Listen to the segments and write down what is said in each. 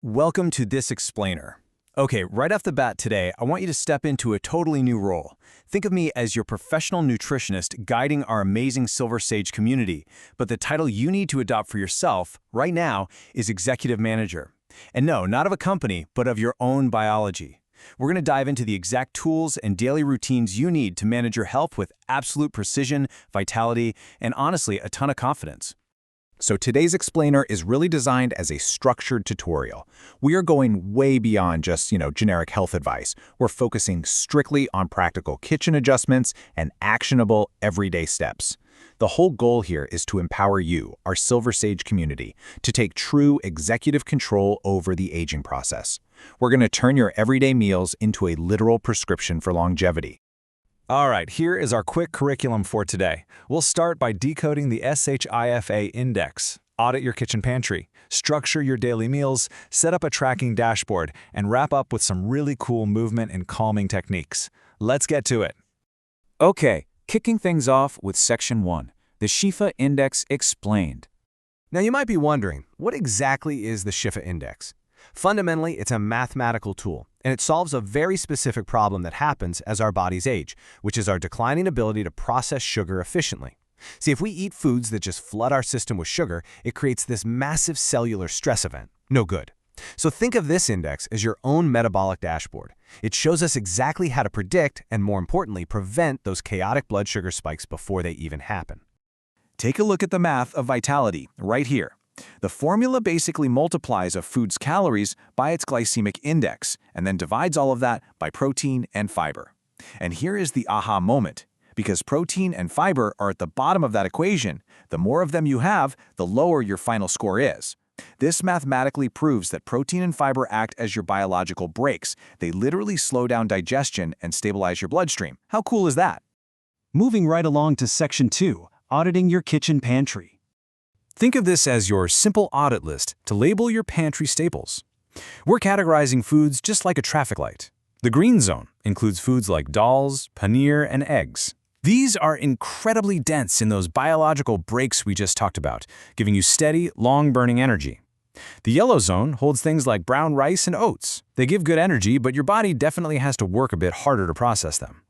Welcome to This Explainer. Okay, right off the bat today, I want you to step into a totally new role. Think of me as your professional nutritionist guiding our amazing Silver Sage community, but the title you need to adopt for yourself, right now, is Executive Manager. And no, not of a company, but of your own biology. We're going to dive into the exact tools and daily routines you need to manage your health with absolute precision, vitality, and honestly, a ton of confidence. So today's explainer is really designed as a structured tutorial. We are going way beyond just, generic health advice. We're focusing strictly on practical kitchen adjustments and actionable everyday steps. The whole goal here is to empower you, our Silver Sage community, to take true executive control over the aging process. We're going to turn your everyday meals into a literal prescription for longevity. All right, here is our quick curriculum for today. We'll start by decoding the SHIFA Index, audit your kitchen pantry, structure your daily meals, set up a tracking dashboard, and wrap up with some really cool movement and calming techniques. Let's get to it. Okay, kicking things off with Section 1, the SHIFA Index Explained. Now you might be wondering, what exactly is the SHIFA Index? Fundamentally, it's a mathematical tool, and it solves a very specific problem that happens as our bodies age, which is our declining ability to process sugar efficiently. See, if we eat foods that just flood our system with sugar, it creates this massive cellular stress event. No good. So think of this index as your own metabolic dashboard. It shows us exactly how to predict and, more importantly, prevent those chaotic blood sugar spikes before they even happen. Take a look at the math of vitality right here. The formula basically multiplies a food's calories by its glycemic index and then divides all of that by protein and fiber. And here is the aha moment. Because protein and fiber are at the bottom of that equation, the more of them you have, the lower your final score is. This mathematically proves that protein and fiber act as your biological brakes. They literally slow down digestion and stabilize your bloodstream. How cool is that? Moving right along to Section 2, auditing your kitchen pantry. Think of this as your simple audit list to label your pantry staples. We're categorizing foods just like a traffic light. The green zone includes foods like dals, paneer, and eggs. These are incredibly dense in those biological breaks we just talked about, giving you steady, long-burning energy. The yellow zone holds things like brown rice and oats. They give good energy, but your body definitely has to work a bit harder to process them.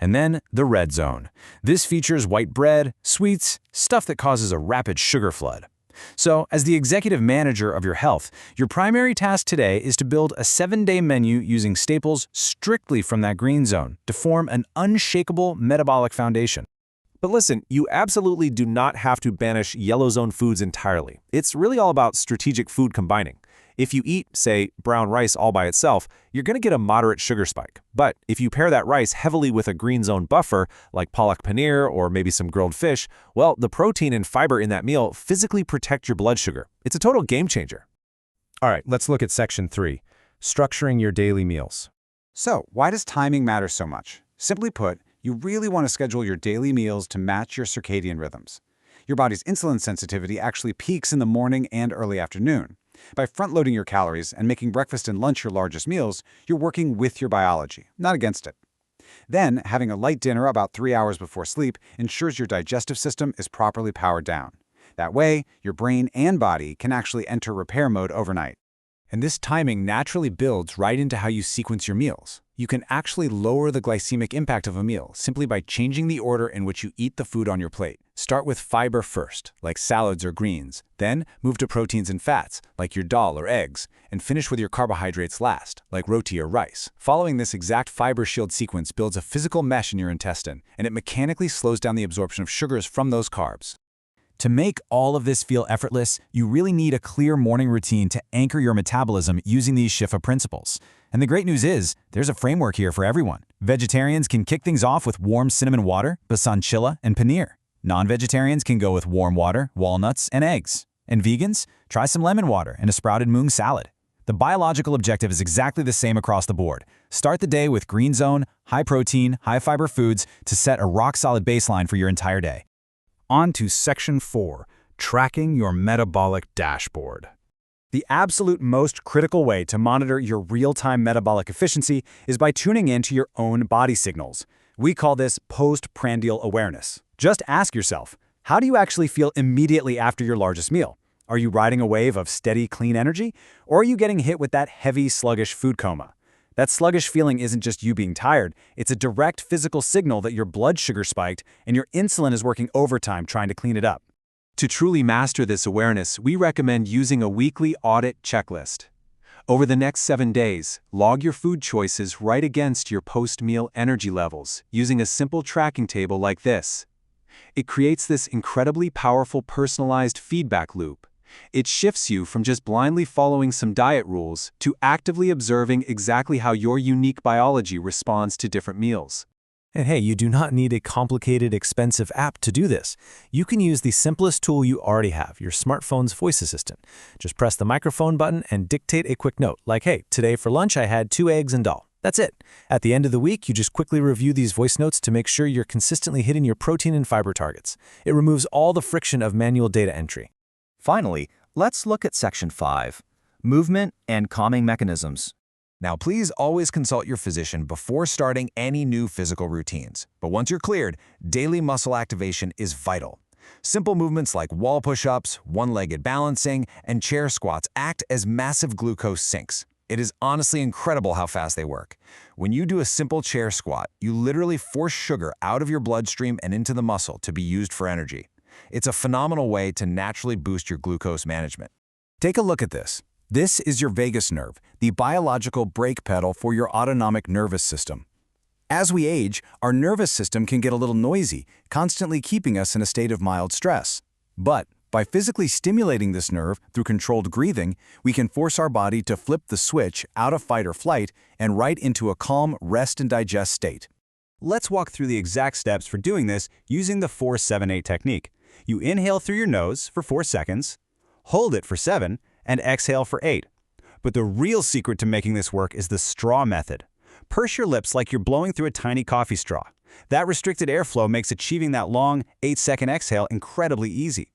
And then the red zone. This features white bread, sweets, stuff that causes a rapid sugar flood. So, as the executive manager of your health, your primary task today is to build a 7-day menu using staples strictly from that green zone to form an unshakable metabolic foundation. But listen, you absolutely do not have to banish yellow zone foods entirely. It's really all about strategic food combining. If you eat, say, brown rice all by itself, you're going to get a moderate sugar spike. But if you pair that rice heavily with a green zone buffer, like palak paneer or maybe some grilled fish, well, the protein and fiber in that meal physically protect your blood sugar. It's a total game changer. All right, let's look at Section 3, structuring your daily meals. So, why does timing matter so much? Simply put, you really want to schedule your daily meals to match your circadian rhythms. Your body's insulin sensitivity actually peaks in the morning and early afternoon. By front-loading your calories and making breakfast and lunch your largest meals, you're working with your biology, not against it. Then, having a light dinner about 3 hours before sleep ensures your digestive system is properly powered down. That way, your brain and body can actually enter repair mode overnight. And this timing naturally builds right into how you sequence your meals. You can actually lower the glycemic impact of a meal simply by changing the order in which you eat the food on your plate. Start with fiber first, like salads or greens. Then move to proteins and fats, like your dal or eggs, and finish with your carbohydrates last, like roti or rice. Following this exact fiber shield sequence builds a physical mesh in your intestine, and it mechanically slows down the absorption of sugars from those carbs. To make all of this feel effortless, you really need a clear morning routine to anchor your metabolism using these SHIFA principles. And the great news is, there's a framework here for everyone. Vegetarians can kick things off with warm cinnamon water, basan chilla, and paneer. Non-vegetarians can go with warm water, walnuts, and eggs. And vegans, try some lemon water and a sprouted mung salad. The biological objective is exactly the same across the board. Start the day with green zone, high-protein, high-fiber foods to set a rock-solid baseline for your entire day. On to Section 4, tracking your metabolic dashboard. The absolute most critical way to monitor your real-time metabolic efficiency is by tuning into your own body signals. We call this postprandial awareness. Just ask yourself, how do you actually feel immediately after your largest meal? Are you riding a wave of steady, clean energy? Or are you getting hit with that heavy, sluggish food coma? That sluggish feeling isn't just you being tired, it's a direct physical signal that your blood sugar spiked and your insulin is working overtime trying to clean it up. To truly master this awareness, we recommend using a weekly audit checklist. Over the next 7 days, log your food choices right against your post-meal energy levels using a simple tracking table like this. It creates this incredibly powerful personalized feedback loop. It shifts you from just blindly following some diet rules to actively observing exactly how your unique biology responds to different meals. And hey, you do not need a complicated, expensive app to do this. You can use the simplest tool you already have, your smartphone's voice assistant. Just press the microphone button and dictate a quick note, like, hey, today for lunch I had 2 eggs and dal. That's it. At the end of the week, you just quickly review these voice notes to make sure you're consistently hitting your protein and fiber targets. It removes all the friction of manual data entry. Finally, let's look at Section 5, Movement and Calming Mechanisms. Now, please always consult your physician before starting any new physical routines. But once you're cleared, daily muscle activation is vital. Simple movements like wall push-ups, one-legged balancing, and chair squats act as massive glucose sinks. It is honestly incredible how fast they work. When you do a simple chair squat, you literally force sugar out of your bloodstream and into the muscle to be used for energy. It's a phenomenal way to naturally boost your glucose management. Take a look at this. This is your vagus nerve, the biological brake pedal for your autonomic nervous system. As we age, our nervous system can get a little noisy, constantly keeping us in a state of mild stress. But by physically stimulating this nerve through controlled breathing, we can force our body to flip the switch out of fight or flight and right into a calm rest and digest state. Let's walk through the exact steps for doing this using the 4-7-8 technique. You inhale through your nose for 4 seconds, hold it for 7, and exhale for 8. But the real secret to making this work is the straw method. Purse your lips like you're blowing through a tiny coffee straw. That restricted airflow makes achieving that long 8-second exhale incredibly easy.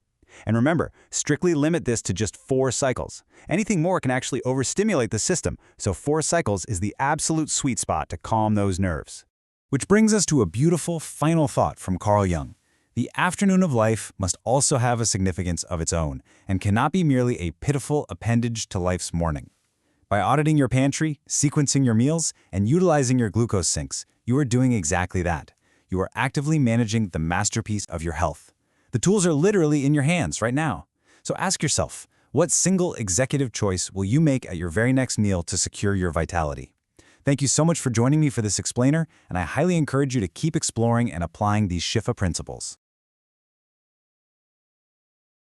And remember, strictly limit this to just 4 cycles. Anything more can actually overstimulate the system, so 4 cycles is the absolute sweet spot to calm those nerves. Which brings us to a beautiful final thought from Carl Jung. The afternoon of life must also have a significance of its own and cannot be merely a pitiful appendage to life's morning. By auditing your pantry, sequencing your meals, and utilizing your glucose sinks, you are doing exactly that. You are actively managing the masterpiece of your health. The tools are literally in your hands right now. So ask yourself, what single executive choice will you make at your very next meal to secure your vitality? Thank you so much for joining me for this explainer, and I highly encourage you to keep exploring and applying these SHIFA principles.